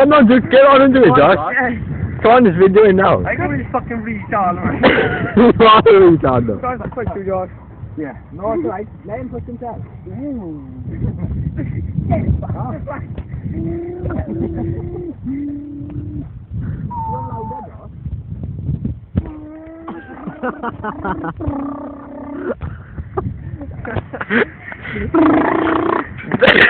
No, just get on into it, Josh. Come on, this video now. I go this fucking retard, man. What a retard, though. Guys, I quite too, Josh. Yeah. No, it's alright. Let him push himself. Yes.